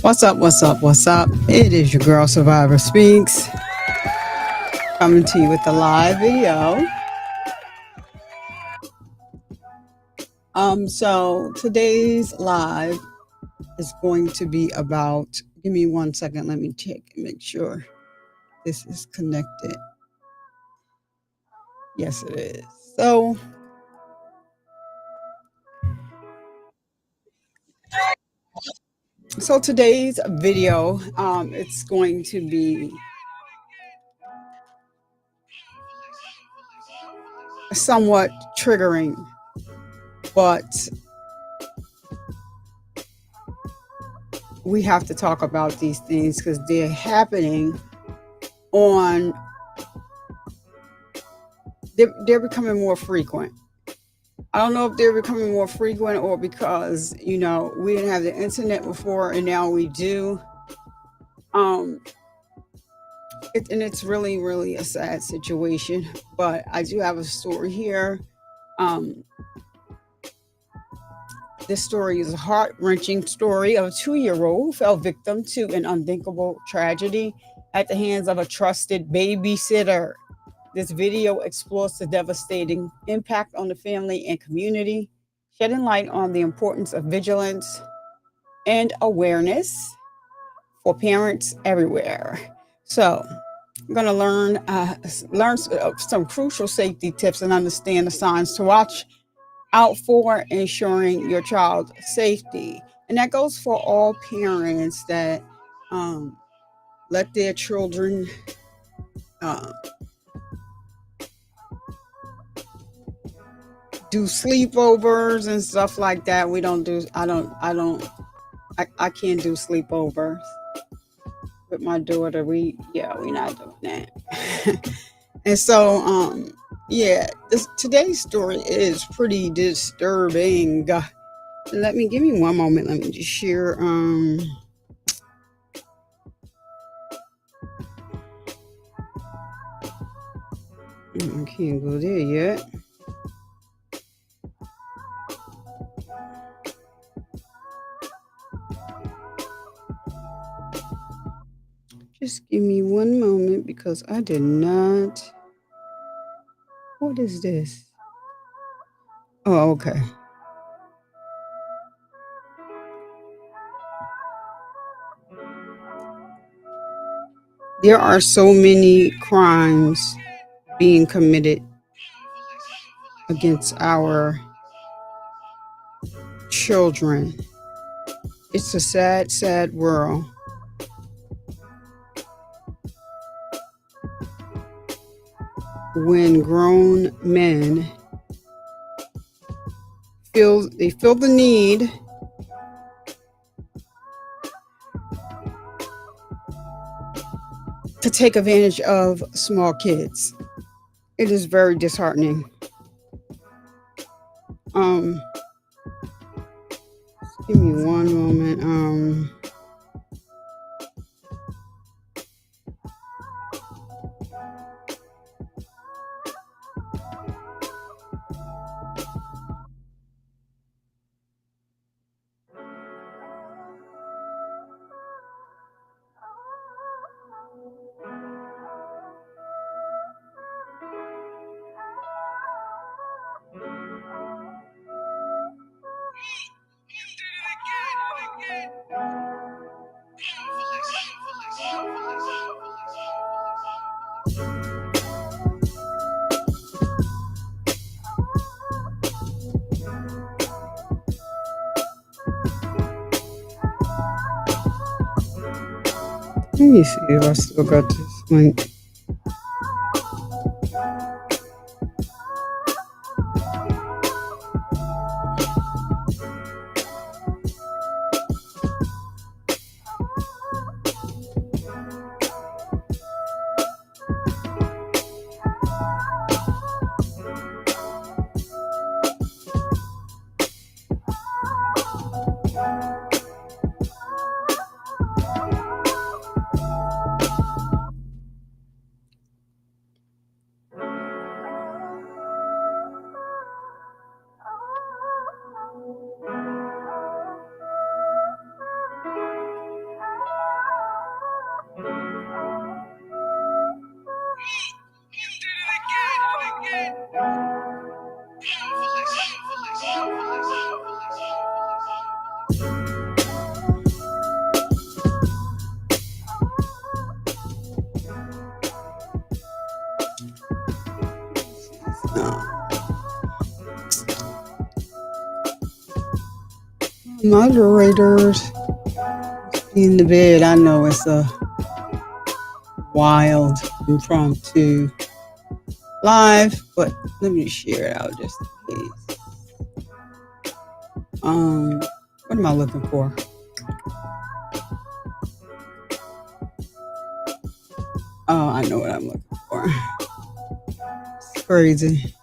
What's up? What's up? What's up? It is your girl Survivor Speaks coming to you with a live video. So today's live is going to be about. Give me 1 second. Let me check and make sure this is connected. Yes, it is. So today's video, it's going to be somewhat triggering, but we have to talk about these things because they're happening they're becoming more frequent. I don't know if they're becoming more frequent or because, we didn't have the internet before and now we do. And it's really, really a sad situation. But I do have a story here. This story is a heart-wrenching story of a 2-year-old who fell victim to an unthinkable tragedy at the hands of a trusted babysitter. This video explores the devastating impact on the family and community, shedding light on the importance of vigilance and awareness for parents everywhere. So I'm going to learn some crucial safety tips and understand the signs to watch out for, ensuring your child's safety. And that goes for all parents that let their children do sleepovers and stuff like that. I can't do sleepovers with my daughter. We're not doing that. And so, today's story is pretty disturbing. Give me 1 moment. Let me just share. I can't go there yet. Just give me 1 moment because I did not. What is this? Oh, okay. There are so many crimes being committed against our children. It's a sad, sad world. When grown men feel the need to take advantage of small kids. It is very disheartening. Give me 1 moment. Let me see if I still got this link. Moderators in the bed. I know it's a wild impromptu live, but let me share it out just in case. What am I looking for? Oh, I know what I'm looking for. It's crazy.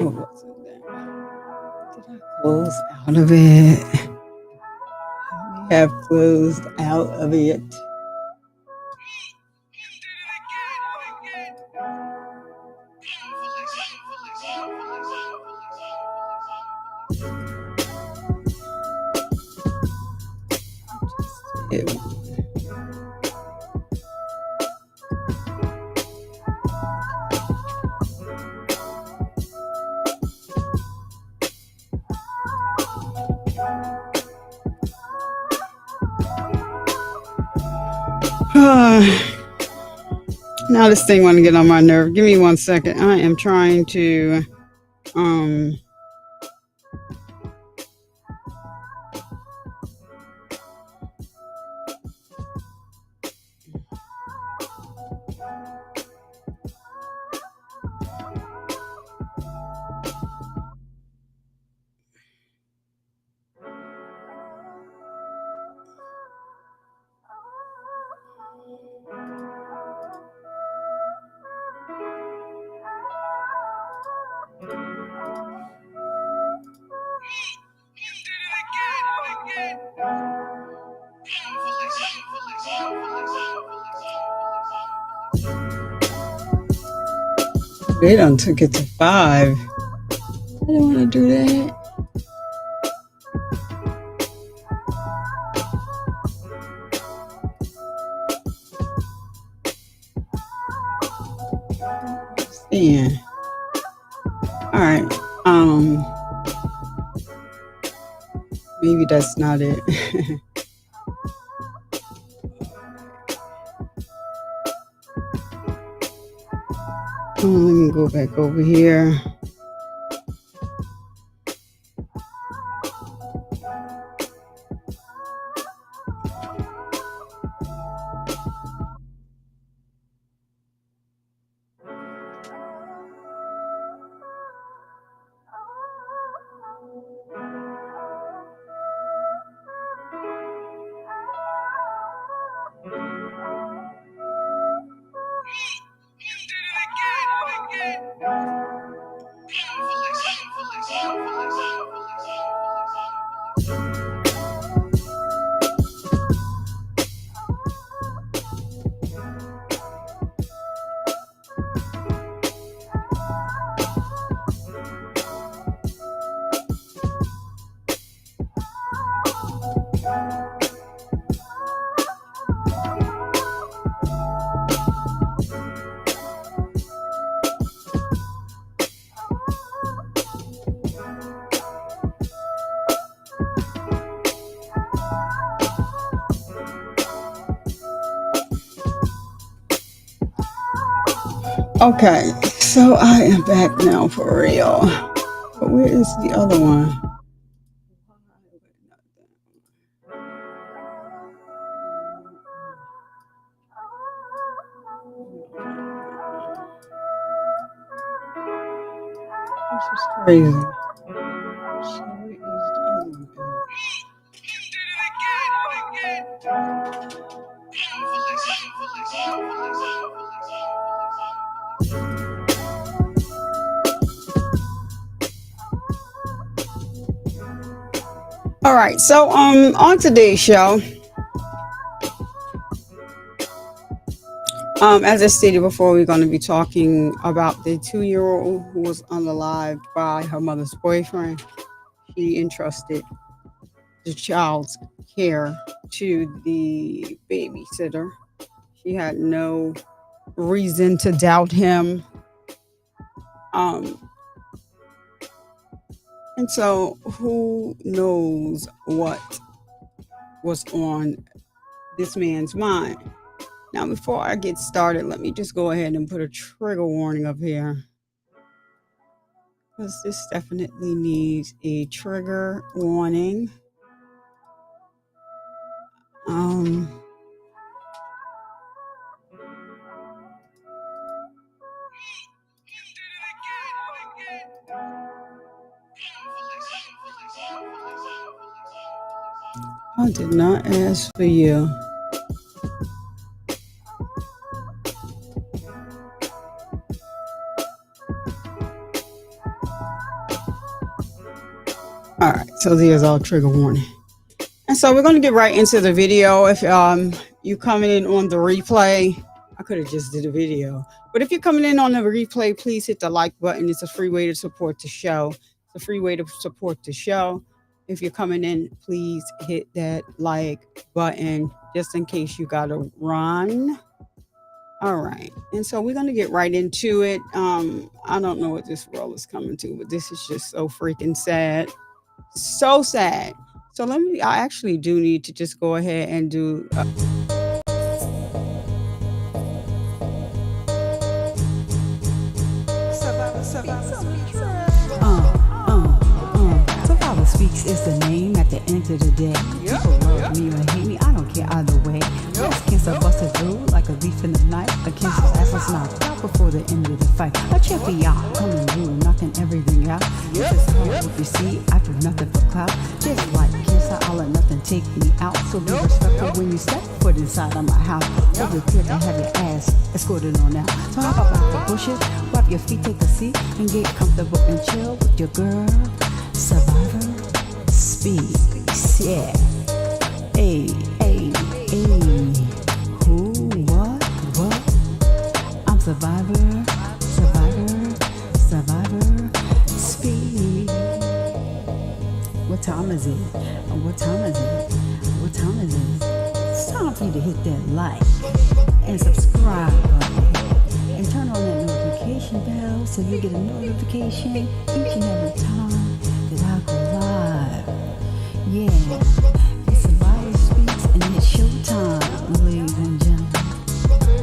Oh, what's in there? Did I close out of it? We have closed out of it. Now this thing want to get on my nerve. Give me 1 second. I am trying to they done took it to 5. I don't want to do that. Yeah. All right. Maybe that's not it. Let me go back over here. Okay, so I am back now for real. But where is the other one? This is crazy. So where is the other one? All right, so on today's show, as I stated before, we're going to be talking about the 2-year-old who was unalived by her mother's boyfriend. She entrusted the child's care to the babysitter. She had no reason to doubt him. And so who knows what was on this man's mind? Now, before I get started, let me just go ahead and put a trigger warning up here, because this definitely needs a trigger warning. I did not ask for you. All right, so there's our trigger warning. And so we're going to get right into the video. If you coming in on the replay, I could have just did a video. But if you're coming in on the replay, please hit the like button. It's a free way to support the show. It's a free way to support the show. If you're coming in, please hit that like button just in case you got to run. All right. And so we're going to get right into it. I don't know what this world is coming to, but this is just so freaking sad. So sad. So I actually do need to just go ahead and do Survivor Speaks is the name at the end of the day. People love me or hate me, I don't care either way. Breast cancer busted through like a leaf in the night. A cancer's ass was knocked out before the end of the fight. A champion coming through, knocking everything out. This is hard if you see, I do nothing for clout. Just like cancer, I'll let nothing take me out. So be respectful when you step foot inside of my house. So prepare to have your ass escorted on out. So hop up out the bushes, wipe your feet, take a seat, and get comfortable and chill with your girl. Survivor Speaks, yeah. Hey, hey, hey. Who, what? I'm Survivor Speaks. What time is it? What time is it? It's time for you to hit that like and subscribe button and turn on that notification bell so you get a notification each and every time that I go live. Yeah, it's Survivor Speaks and it's showtime, ladies and gentlemen.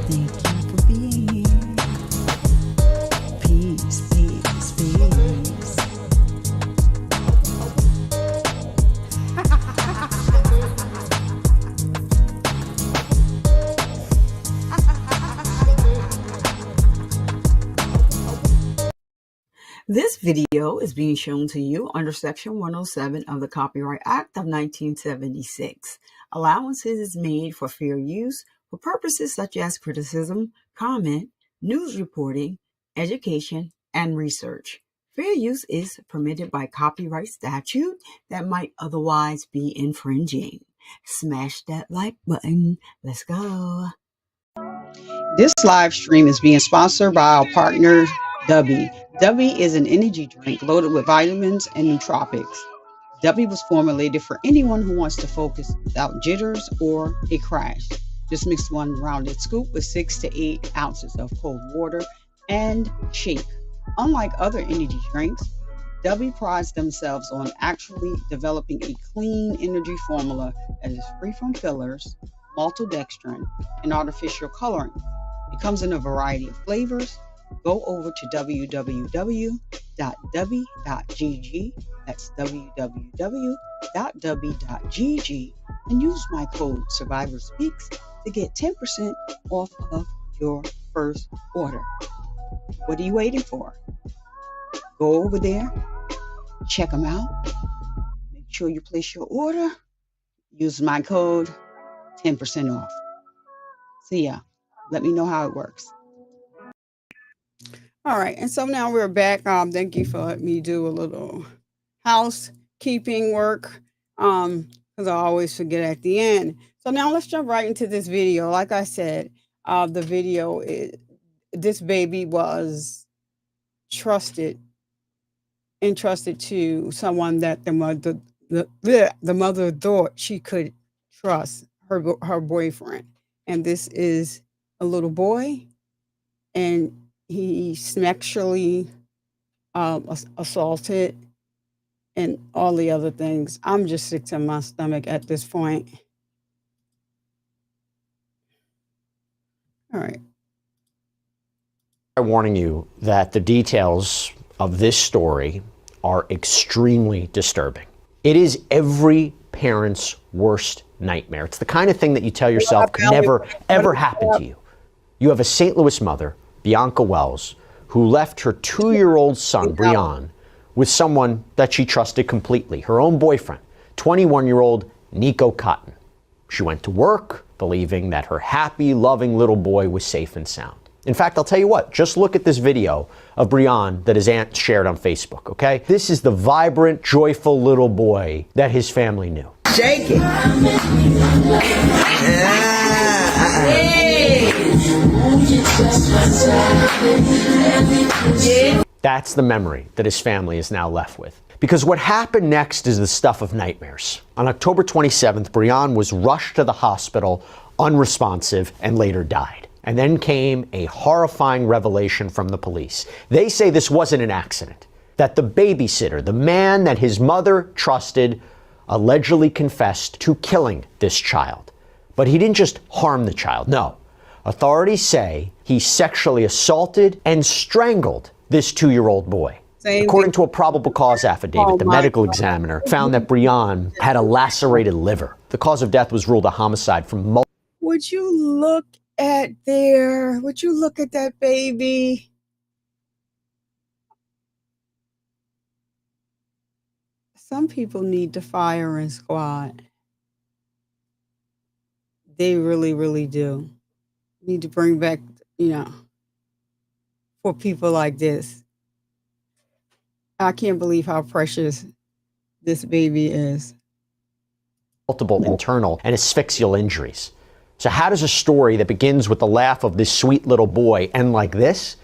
Thank you for being here. Peace, peace, peace. This video is being shown to you under Section 107 of the Copyright Act of 1976. Allowances is made for fair use for purposes such as criticism, comment, news reporting, education, and research. Fair use is permitted by copyright statute that might otherwise be infringing. Smash that like button. Let's go. This live stream is being sponsored by our partner, Dubby. Dubby is an energy drink loaded with vitamins and nootropics. Dubby was formulated for anyone who wants to focus without jitters or a crash. Just mix one rounded scoop with 6 to 8 ounces of cold water and shake. Unlike other energy drinks, Dubby prides themselves on actually developing a clean energy formula that is free from fillers, maltodextrin, and artificial coloring. It comes in a variety of flavors. Go over to www.dubby.gg, that's www.dubby.gg, and use my code SurvivorSpeaks to get 10% off of your first order. What are you waiting for? Go over there, check them out, make sure you place your order, use my code, 10% off. See ya. Let me know how it works. All right, and so now we're back. Thank you for letting me do a little housekeeping work, because I always forget at the end. So now let's jump right into this video. Like I said, the video is this baby was entrusted to someone that the mother thought she could trust, her boyfriend, and this is a little boy, and he sexually assaulted and all the other things. I'm just sick to my stomach at this point. All right. I'm warning you that the details of this story are extremely disturbing. It is every parent's worst nightmare. It's the kind of thing that you tell yourself could never, ever happen to you. You have a St. Louis mother, Bianca Wells, who left her 2-year-old son, Breon, with someone that she trusted completely, her own boyfriend, 21-year-old Nico Cotton. She went to work, believing that her happy, loving little boy was safe and sound. In fact, I'll tell you what, just look at this video of Breon that his aunt shared on Facebook, okay? This is the vibrant, joyful little boy that his family knew. Shake it. That's the memory that his family is now left with. Because what happened next is the stuff of nightmares. On October 27th, Breon was rushed to the hospital, unresponsive, and later died. And then came a horrifying revelation from the police. They say this wasn't an accident, that the babysitter, the man that his mother trusted, allegedly confessed to killing this child. But he didn't just harm the child, no. Authorities say he sexually assaulted and strangled this 2-year-old boy. According to a probable cause affidavit, the medical examiner found that Breon had a lacerated liver. The cause of death was ruled a homicide from multiple. Would you look at there? Would you look at that baby? Some people need the firing squad. They really, really do. Need to bring back, for people like this. I can't believe how precious this baby is. Multiple internal and asphyxial injuries. So how does a story that begins with the laugh of this sweet little boy end like this?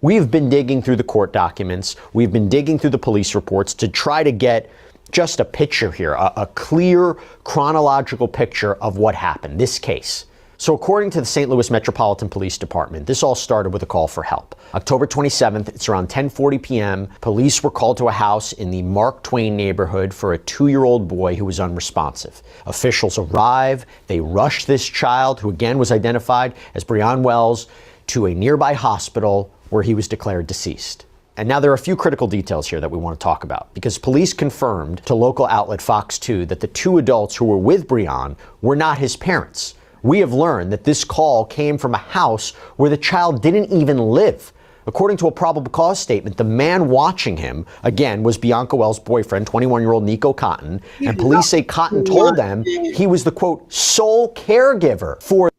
We've been digging through the court documents. We've been digging through the police reports to try to get just a picture here, a clear chronological picture of what happened, this case. So according to the St. Louis Metropolitan Police Department, this all started with a call for help. October 27th, it's around 10:40 p.m. Police were called to a house in the Mark Twain neighborhood for a 2-year-old boy who was unresponsive. Officials arrive. They rush this child, who again was identified as Breon Wells, to a nearby hospital where he was declared deceased. And now there are a few critical details here that we want to talk about, because police confirmed to local outlet Fox 2 that the 2 adults who were with Breon were not his parents. We have learned that this call came from a house where the child didn't even live. According to a probable cause statement, the man watching him, again, was Bianca Wells' boyfriend, 21-year-old Nico Cotton, and police say Cotton told them he was the, quote, sole caregiver for.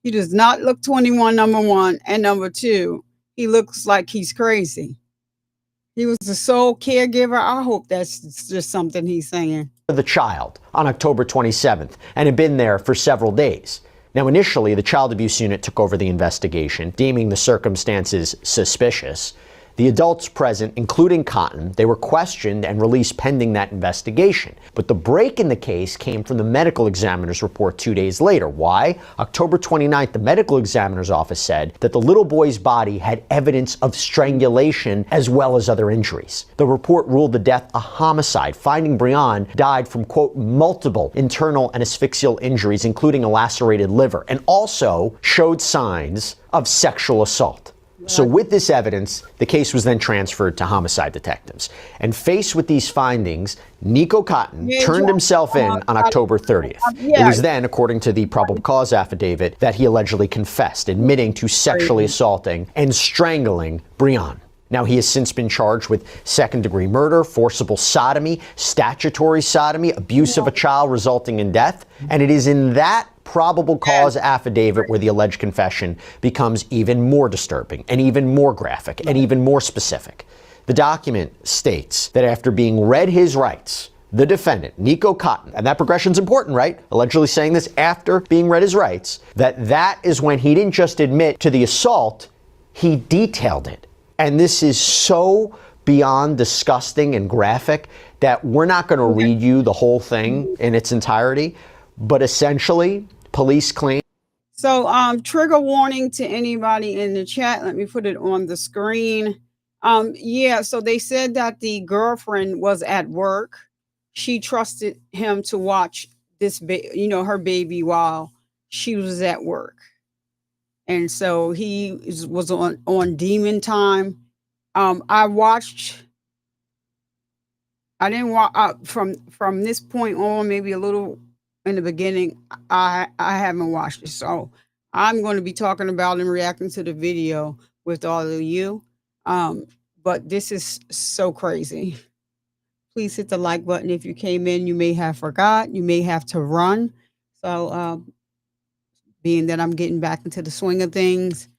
He does not look 21, number one, and number two, he looks like he's crazy. He was the sole caregiver. I hope that's just something he's saying. The child on October 27th and had been there for several days. Now, initially, the child abuse unit took over the investigation, deeming the circumstances suspicious. The adults present, including Cotton, they were questioned and released pending that investigation. But the break in the case came from the medical examiner's report 2 days later. Why? October 29th, the medical examiner's office said that the little boy's body had evidence of strangulation as well as other injuries. The report ruled the death a homicide, finding Breon died from, quote, multiple internal and asphyxial injuries, including a lacerated liver, and also showed signs of sexual assault. So with this evidence, the case was then transferred to homicide detectives. And faced with these findings, Nico Cotton turned himself in on October 30th. It was then, according to the probable cause affidavit, that he allegedly confessed, admitting to sexually assaulting and strangling Breon. Now, he has since been charged with second-degree murder, forcible sodomy, statutory sodomy, abuse of a child resulting in death, and it is in that probable cause affidavit where the alleged confession becomes even more disturbing and even more graphic and even more specific. The document states that after being read his rights, the defendant, Nico Cotton, and that progression's important, right? Allegedly saying this after being read his rights, that is when he didn't just admit to the assault, he detailed it. And this is so beyond disgusting and graphic that we're not going to read you the whole thing in its entirety, but essentially, police claim. So, trigger warning to anybody in the chat. Let me put it on the screen. So they said that the girlfriend was at work. She trusted him to watch this, her baby while she was at work. and so was on demon time. I didn't watch from this point on, maybe a little in the beginning. I haven't watched it, so I'm going to be talking about and reacting to the video with all of you. But this is so crazy. Please hit the like button if you came in. You may have forgot. You may have to run. So, being that I'm getting back into the swing of things,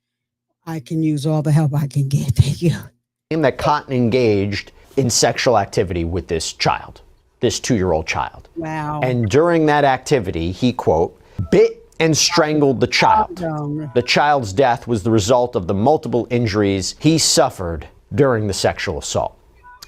I can use all the help I can get. Thank you. That Cotton engaged in sexual activity with this child, this 2-year-old child. Wow. And during that activity, he, quote, bit and strangled the child. The child's death was the result of the multiple injuries he suffered during the sexual assault.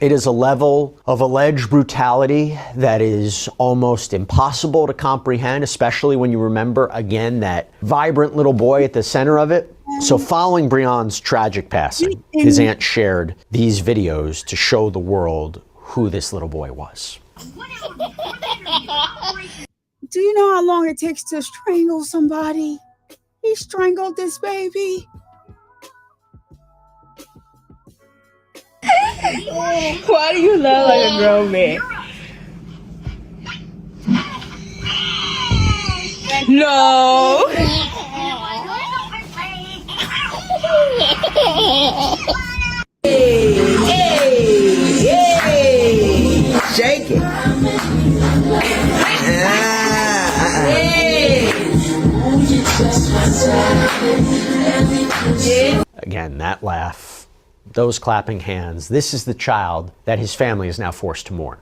It is a level of alleged brutality that is almost impossible to comprehend, especially when you remember, again, that vibrant little boy at the center of it. So following Breon's tragic passing, his aunt shared these videos to show the world who this little boy was. Do you know how long it takes to strangle somebody? He strangled this baby. Why do you laugh like a grown man? No. Shake it. Again, that laugh, those clapping hands. This is the child that his family is now forced to mourn.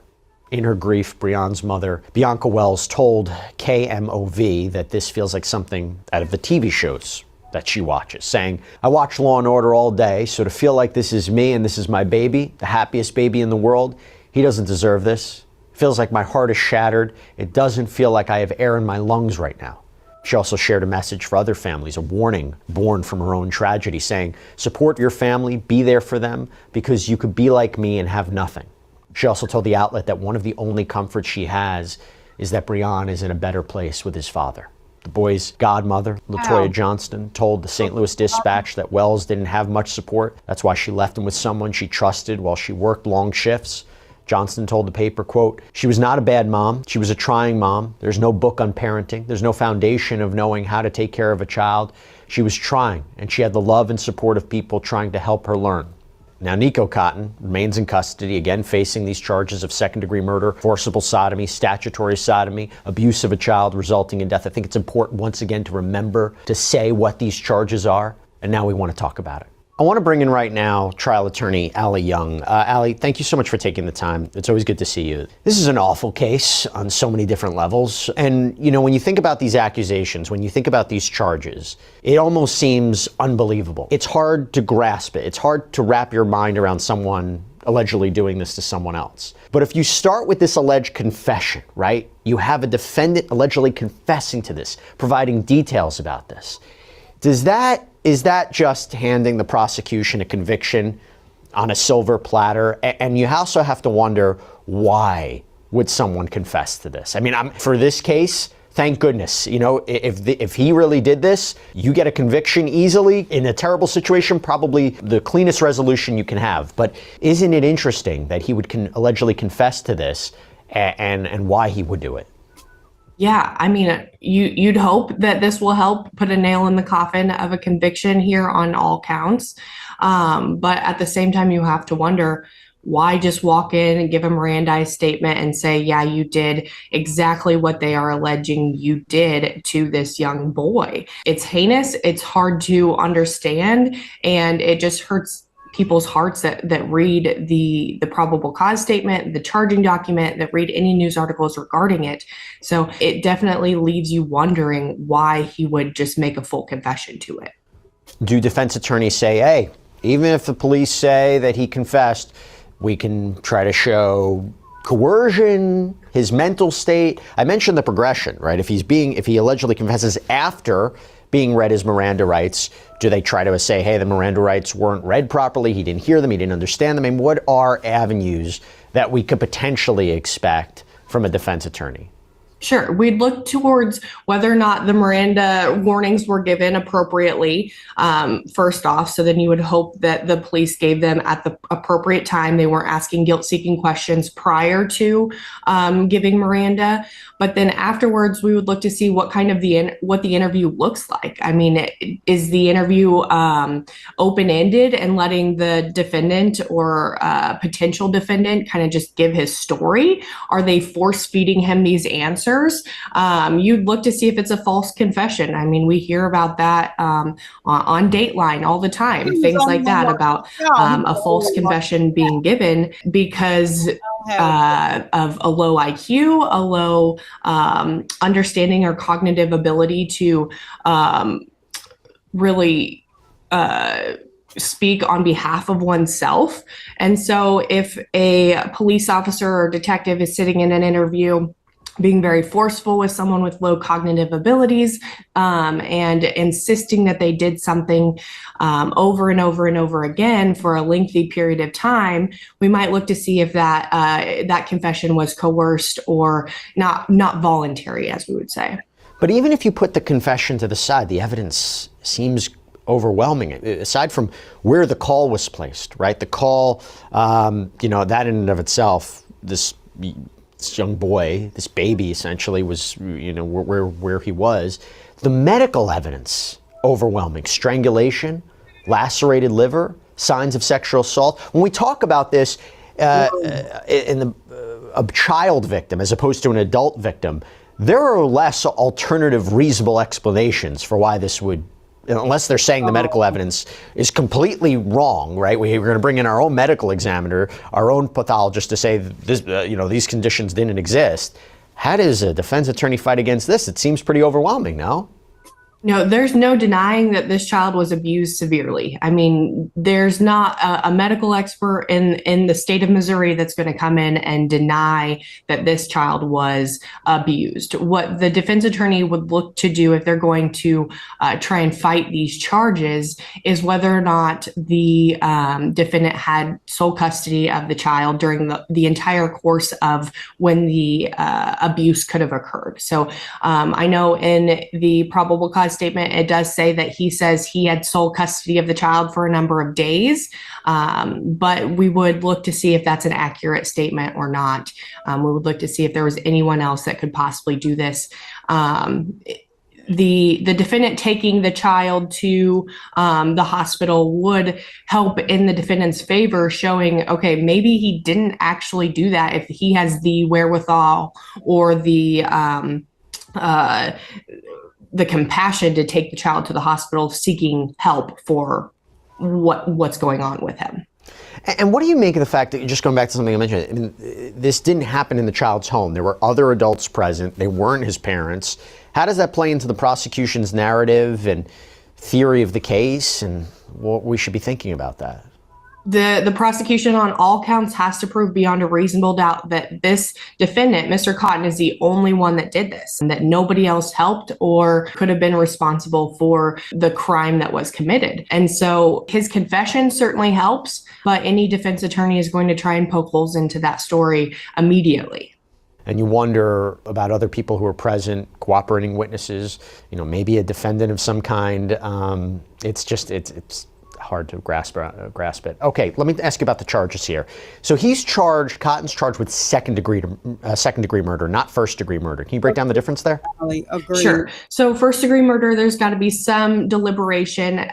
In her grief, Breon's mother, Bianca Wells, told KMOV that this feels like something out of the TV shows that she watches, saying, I watch Law & Order all day, so to feel like this is me and this is my baby, the happiest baby in the world, he doesn't deserve this. It feels like my heart is shattered. It doesn't feel like I have air in my lungs right now. She also shared a message for other families, a warning born from her own tragedy, saying, support your family, be there for them, because you could be like me and have nothing. She also told the outlet that one of the only comforts she has is that Breon is in a better place with his father. The boy's godmother, Latoya Johnston, told the St. Louis Dispatch that Wells didn't have much support. That's why she left him with someone she trusted while she worked long shifts. Johnston told the paper, quote, she was not a bad mom. She was a trying mom. There's no book on parenting. There's no foundation of knowing how to take care of a child. She was trying, and she had the love and support of people trying to help her learn. Now, Nico Cotton remains in custody, again facing these charges of second-degree murder, forcible sodomy, statutory sodomy, abuse of a child resulting in death. I think it's important once again to remember to say what these charges are, and now we want to talk about it. I want to bring in right now trial attorney Allie Young. Allie, thank you so much for taking the time. It's always good to see you. This is an awful case on so many different levels. And, you know, when you think about these accusations, when you think about these charges, it almost seems unbelievable. It's hard to grasp it. It's hard to wrap your mind around someone allegedly doing this to someone else. But if you start with this alleged confession, right? You have a defendant allegedly confessing to this, providing details about this. Is that just handing the prosecution a conviction on a silver platter? And you also have to wonder, why would someone confess to this? I mean, for this case, thank goodness. You know, if he really did this, you get a conviction easily. In a terrible situation, probably the cleanest resolution you can have. But isn't it interesting that he would allegedly confess to this and why he would do it? Yeah, I mean, you'd hope that this will help put a nail in the coffin of a conviction here on all counts. But at the same time, you have to wonder, why just walk in and give a Mirandized statement and say, yeah, you did exactly what they are alleging you did to this young boy? It's heinous. It's hard to understand. And it just hurts people's hearts that read the probable cause statement, the charging document, that read any news articles regarding it. So it definitely leaves you wondering why he would just make a full confession to it. Do defense attorneys say, hey, even if the police say that he confessed, we can try to show coercion, his mental state? I mentioned the progression, right? If he allegedly confesses after being read his Miranda rights, do they try to say, hey, the Miranda rights weren't read properly, he didn't hear them, he didn't understand them? I mean, what are avenues that we could potentially expect from a defense attorney? Sure. We'd look towards whether or not the Miranda warnings were given appropriately, first off. So then you would hope that the police gave them at the appropriate time. They weren't asking guilt-seeking questions prior to giving Miranda. But then afterwards, we would look to see what kind of what the interview looks like. I mean, is the interview open-ended and letting the defendant or potential defendant kind of just give his story? Are they force-feeding him these answers? You'd look to see if it's a false confession. I mean, we hear about that on Dateline all the time, things like that about a false confession being given because of a low IQ, a low understanding or cognitive ability to really speak on behalf of oneself. And so if a police officer or detective is sitting in an interview being very forceful with someone with low cognitive abilities and insisting that they did something over and over and over again for a lengthy period of time, we might look to see if that confession was coerced or not voluntary, as we would say. But even if you put the confession to the side, the evidence seems overwhelming. Aside from where the call was placed, right? The call, that in and of itself, this young boy, this baby essentially was, where he was. The medical evidence, overwhelming. Strangulation, lacerated liver, signs of sexual assault. When we talk about this in a child victim as opposed to an adult victim, there are less alternative reasonable explanations for why this would, unless they're saying the medical evidence is completely wrong, right? We're going to bring in our own medical examiner, our own pathologist to say this, these conditions didn't exist. How does a defense attorney fight against this? It seems pretty overwhelming, no? No, there's no denying that this child was abused severely. I mean, there's not a medical expert in the state of Missouri that's going to come in and deny that this child was abused. What the defense attorney would look to do if they're going to try and fight these charges is whether or not the defendant had sole custody of the child during the entire course of when the abuse could have occurred. So I know in the probable cause statement, it does say that he says he had sole custody of the child for a number of days, but we would look to see if that's an accurate statement or not. We would look to see if there was anyone else that could possibly do this. The defendant taking the child to the hospital would help in the defendant's favor, showing, okay, maybe he didn't actually do that if he has the wherewithal or the compassion to take the child to the hospital seeking help for what's going on with him. And what do you make of the fact that, just going back to something I mentioned, I mean, this didn't happen in the child's home. There were other adults present. They weren't his parents. How does that play into the prosecution's narrative and theory of the case and what we should be thinking about that? The prosecution on all counts has to prove beyond a reasonable doubt that this defendant, Mr. Cotton, is the only one that did this, and that nobody else helped or could have been responsible for the crime that was committed. And so his confession certainly helps, but any defense attorney is going to try and poke holes into that story immediately. And you wonder about other people who are present, cooperating witnesses, maybe a defendant of some kind. It's hard to grasp it. Okay, let me ask you about the charges here. So Cotton's charged with second degree murder, not first degree murder. Can you break down the difference there? Agree. Sure. So first degree murder, there's got to be some deliberation.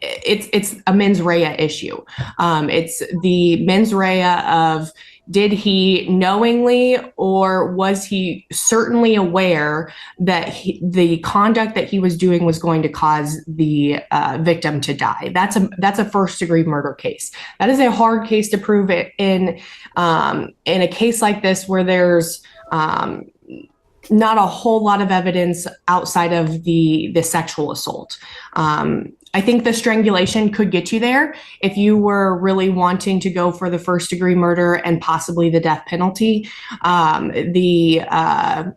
It's a mens rea issue. It's the mens rea of, did he knowingly or was he certainly aware that the conduct that he was doing was going to cause the victim to die? That's a first degree murder case. That is a hard case to prove it in a case like this where there's not a whole lot of evidence outside of the sexual assault. I think the strangulation could get you there if you were really wanting to go for the first degree murder and possibly the death penalty. The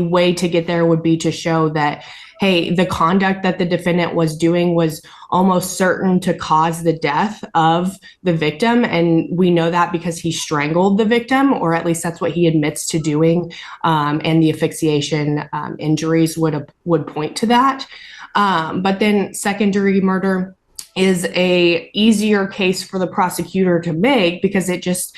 way to get there would be to show that hey, the conduct that the defendant was doing was almost certain to cause the death of the victim. And we know that because he strangled the victim, or at least that's what he admits to doing. And the asphyxiation injuries would point to that. But then second-degree murder is a easier case for the prosecutor to make, because it just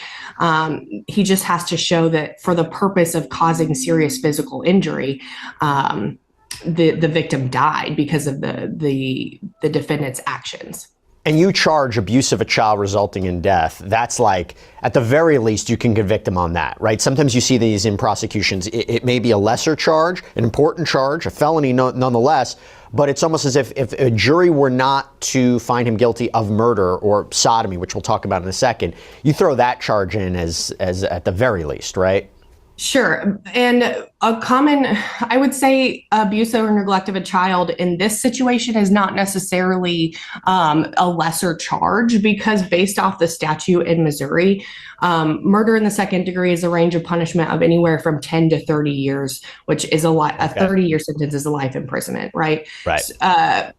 he just has to show that for the purpose of causing serious physical injury, the victim died because of the defendant's actions. And you charge abuse of a child resulting in death. That's like, at the very least, you can convict them on that, right? Sometimes you see these in prosecutions. It may be a lesser charge, an important charge, a felony nonetheless, but it's almost as if a jury were not to find him guilty of murder or sodomy, which we'll talk about in a second, you throw that charge in as at the very least, right? Sure. And a common, I would say, abuse or neglect of a child in this situation is not necessarily a lesser charge, because based off the statute in Missouri, murder in the second degree is a range of punishment of anywhere from 10 to 30 years, which is a 30-year sentence is a life imprisonment, right? Right.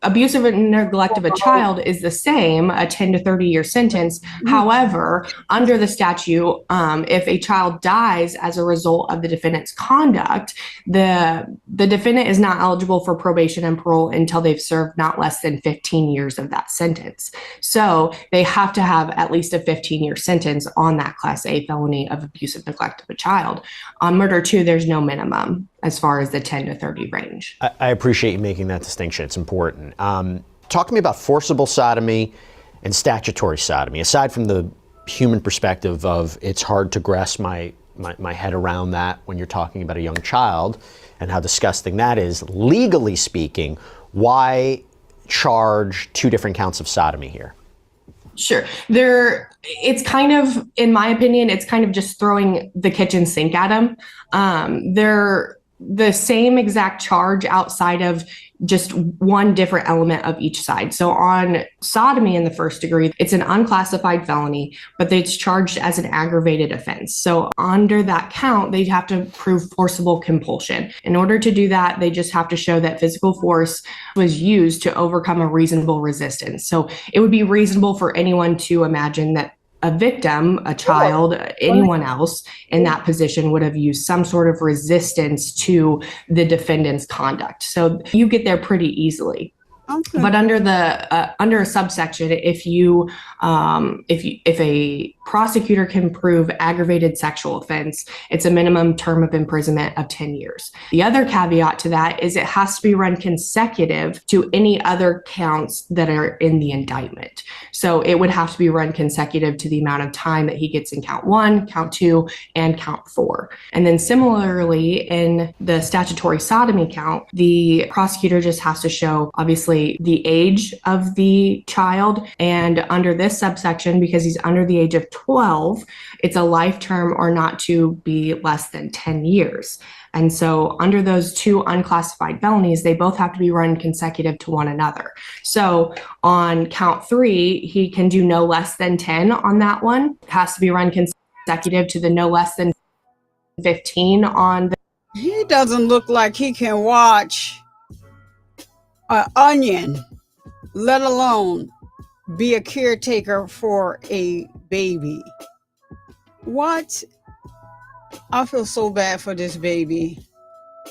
Abuse or neglect of a child is the same, a 10 to 30-year sentence. However, under the statute, if a child dies as a result of the defendant's conduct, the defendant is not eligible for probation and parole until they've served not less than 15 years of that sentence. So they have to have at least a 15-year sentence on that Class A felony of abuse and neglect of a child. On murder too, there's no minimum as far as the 10 to 30 range. I appreciate you making that distinction. It's important. Talk to me about forcible sodomy and statutory sodomy. Aside from the human perspective of it's hard to grasp my head around that when you're talking about a young child and how disgusting that is, legally speaking, why charge two different counts of sodomy here? Sure. It's kind of, in my opinion, it's kind of just throwing the kitchen sink at them. They're the same exact charge outside of just one different element of each side. So on sodomy in the first degree, it's an unclassified felony, but it's charged as an aggravated offense. So under that count, they have to prove forcible compulsion. In order to do that, they just have to show that physical force was used to overcome a reasonable resistance. So it would be reasonable for anyone to imagine that a victim, a child, anyone else in that position would have used some sort of resistance to the defendant's conduct. So you get there pretty easily. Okay. But under a subsection, if a prosecutor can prove aggravated sexual offense, it's a minimum term of imprisonment of 10 years. The other caveat to that is it has to be run consecutive to any other counts that are in the indictment. So it would have to be run consecutive to the amount of time that he gets in count 1, count 2, and count 4. And then similarly, in the statutory sodomy count, the prosecutor just has to show, obviously, the age of the child. And under this subsection, because he's under the age of 12, it's a life term or not to be less than 10 years. And so under those two unclassified felonies, they both have to be run consecutive to one another. So on count 3, he can do no less than 10 on that one. It has to be run consecutive to the no less than 15 on the. He doesn't look like he can watch an onion, let alone be a caretaker for a baby. What? I feel so bad for this baby.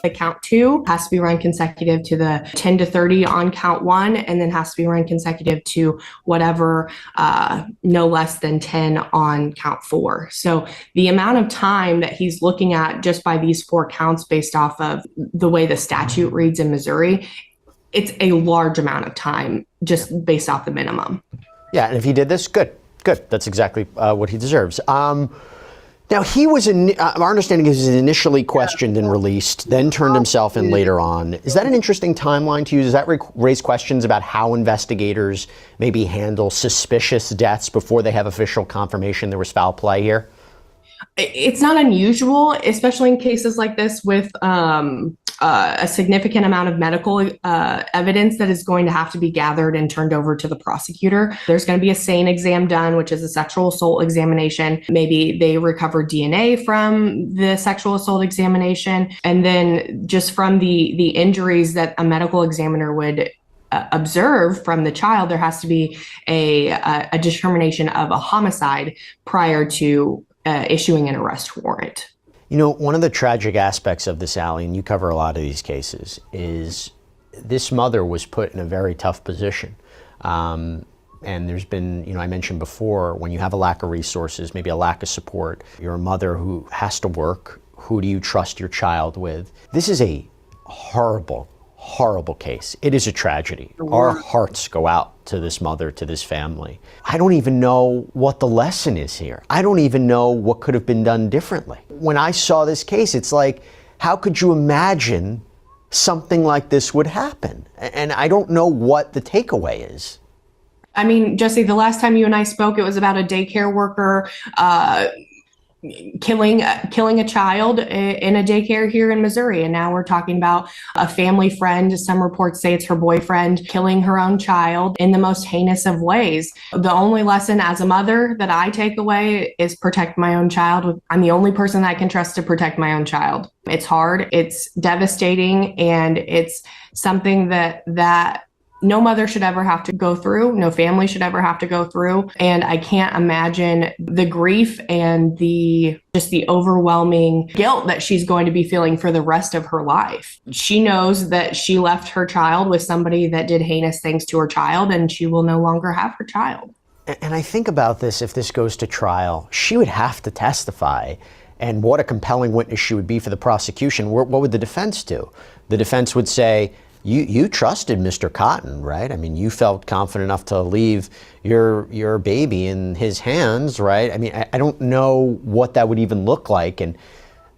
The count 2 has to be run consecutive to the 10 to 30 on count 1, and then has to be run consecutive to whatever no less than 10 on count 4. So the amount of time that he's looking at just by these 4 counts based off of the way the statute reads in Missouri, it's a large amount of time just based off the minimum. Yeah, and if he did this, good. That's exactly what he deserves. Now, he was, our understanding is he was initially questioned and released, then turned himself in later on. Is that an interesting timeline to use? Does that raise questions about how investigators maybe handle suspicious deaths before they have official confirmation there was foul play here? It's not unusual, especially in cases like this with a significant amount of medical evidence that is going to have to be gathered and turned over to the prosecutor. There's going to be a SANE exam done, which is a sexual assault examination. Maybe they recover DNA from the sexual assault examination. And then just from the injuries that a medical examiner would observe from the child, there has to be a determination of a homicide prior to issuing an arrest warrant. You know, one of the tragic aspects of this, Allie, and you cover a lot of these cases, is this mother was put in a very tough position. And there's been, you know, I mentioned before, when you have a lack of resources, maybe a lack of support, you're a mother who has to work. Who do you trust your child with? This is a horrible, horrible case. It is a tragedy. Our hearts go out to this mother, to this family. I don't even know what the lesson is here. I don't even know what could have been done differently. When I saw this case, it's like, how could you imagine something like this would happen? And I don't know what the takeaway is. I mean, Jesse, the last time you and I spoke, it was about a daycare worker killing a child in a daycare here in Missouri. And now we're talking about a family friend, some reports say it's her boyfriend, killing her own child in the most heinous of ways. The only lesson as a mother that I take away is protect my own child. I'm the only person that I can trust to protect my own child. It's hard, it's devastating, and it's something that no mother should ever have to go through, no family should ever have to go through. And I can't imagine the grief and the overwhelming guilt that she's going to be feeling for the rest of her life. She knows that she left her child with somebody that did heinous things to her child, and she will no longer have her child. And I think about this, if this goes to trial, she would have to testify. And what a compelling witness she would be for the prosecution. What would the defense do? The defense would say, you trusted Mr. Cotton, right? I mean, you felt confident enough to leave your baby in his hands, right? I mean, I don't know what that would even look like. And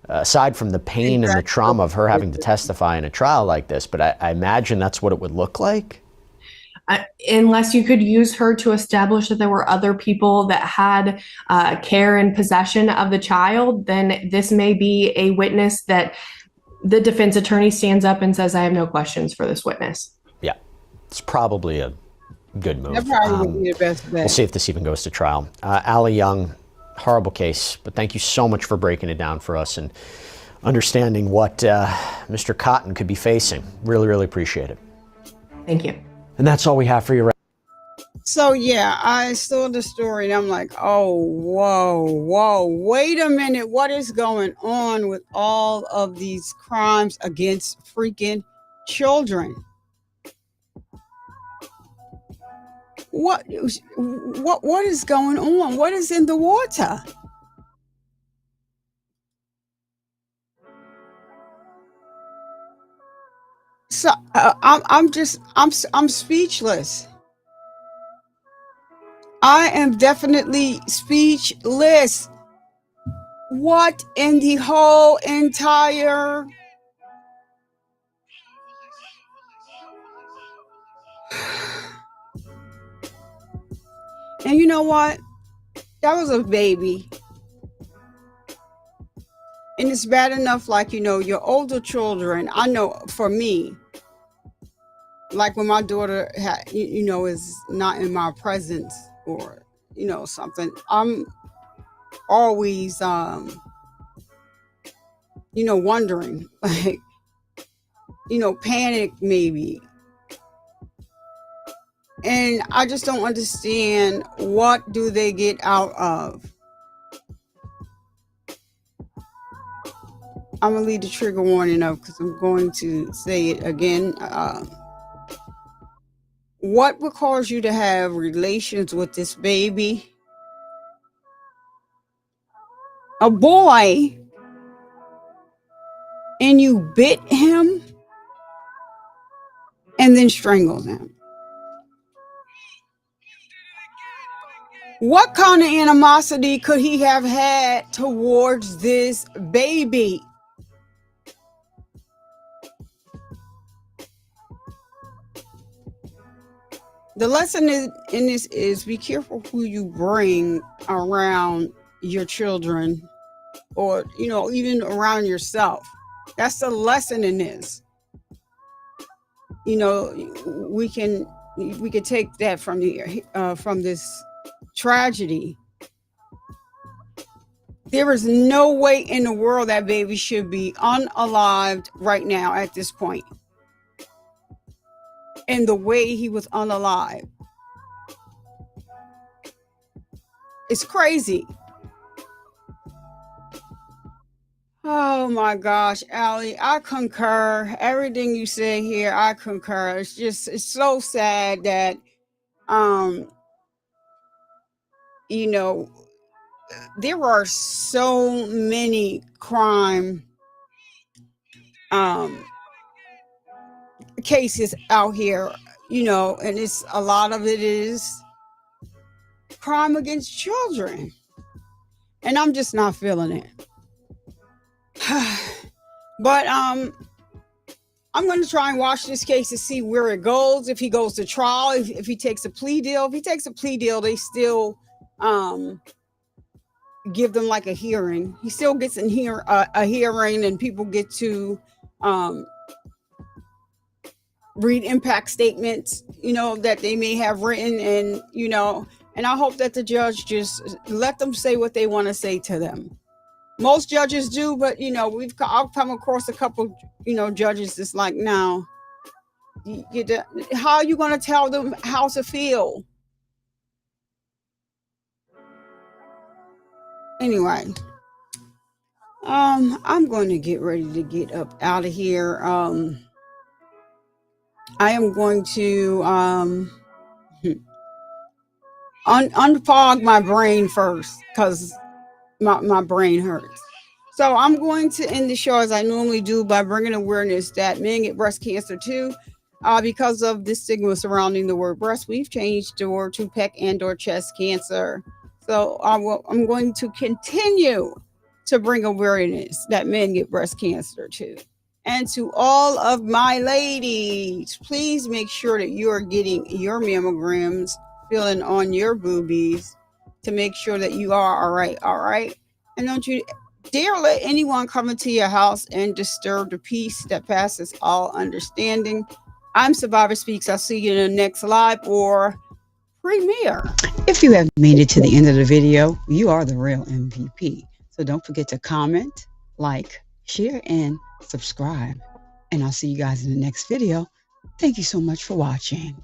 aside from the pain and the trauma of her having to testify in a trial like this, but I imagine that's what it would look like. Unless you could use her to establish that there were other people that had care and possession of the child, then this may be a witness that the defense attorney stands up and says, I have no questions for this witness. Yeah, it's probably a good move. That probably would be the best bet. We'll see if this even goes to trial. Allie Young, horrible case, but thank you so much for breaking it down for us and understanding what Mr. Cotton could be facing. Really, really appreciate it. Thank you. And that's all we have for you. So yeah, I saw the story and I'm like, oh, whoa, wait a minute. What is going on with all of these crimes against freaking children? What is going on? What is in the water? So I'm speechless. I am definitely speechless. What in the whole entire and you know what? That was a baby. And it's bad enough, like, you know, your older children. I know for me, like when my daughter is not in my presence or, you know, something, I'm always, wondering, like, panic maybe. And I just don't understand, what do they get out of? I'm going to leave the trigger warning up because I'm going to say it again. What would cause you to have relations with this baby? A boy, and you bit him and then strangled him. What kind of animosity could he have had towards this baby? The lesson in this is be careful who you bring around your children or, even around yourself. That's the lesson in this. You know, we can take that from this tragedy. There is no way in the world that baby should be unalived right now at this point. And the way he was unalived, it's crazy. Oh my gosh, Allie, I concur. Everything you say here, I concur. It's so sad that, you know, there are so many crime cases out here, you know, and a lot of it is crime against children. And I'm just not feeling it. But I'm going to try and watch this case to see where it goes. If he goes to trial, if he takes a plea deal. If he takes a plea deal, they still give them like a hearing. He still gets a hearing, and people get to read impact statements, you know, that they may have written, and you know, and I hope that the judge just let them say what they want to say to them. Most judges do, but you know, I've come across a couple, you know, judges that's like, no, how are you going to tell them how to feel? Anyway, I'm going to get ready to get up out of here. I am going to unfog my brain first, because my brain hurts. So I'm going to end the show as I normally do by bringing awareness that men get breast cancer too. Because of the stigma surrounding the word breast, we've changed the word to peck and/or chest cancer. So I'm going to continue to bring awareness that men get breast cancer too. And to all of my ladies, please make sure that you are getting your mammograms, feeling on your boobies to make sure that you are all right? And don't you dare let anyone come into your house and disturb the peace that passes all understanding. I'm Survivor Speaks. I'll see you in the next live or premiere. If you have made it to the end of the video, you are the real MVP. So don't forget to comment, like, share, and subscribe. And I'll see you guys in the next video. Thank you so much for watching.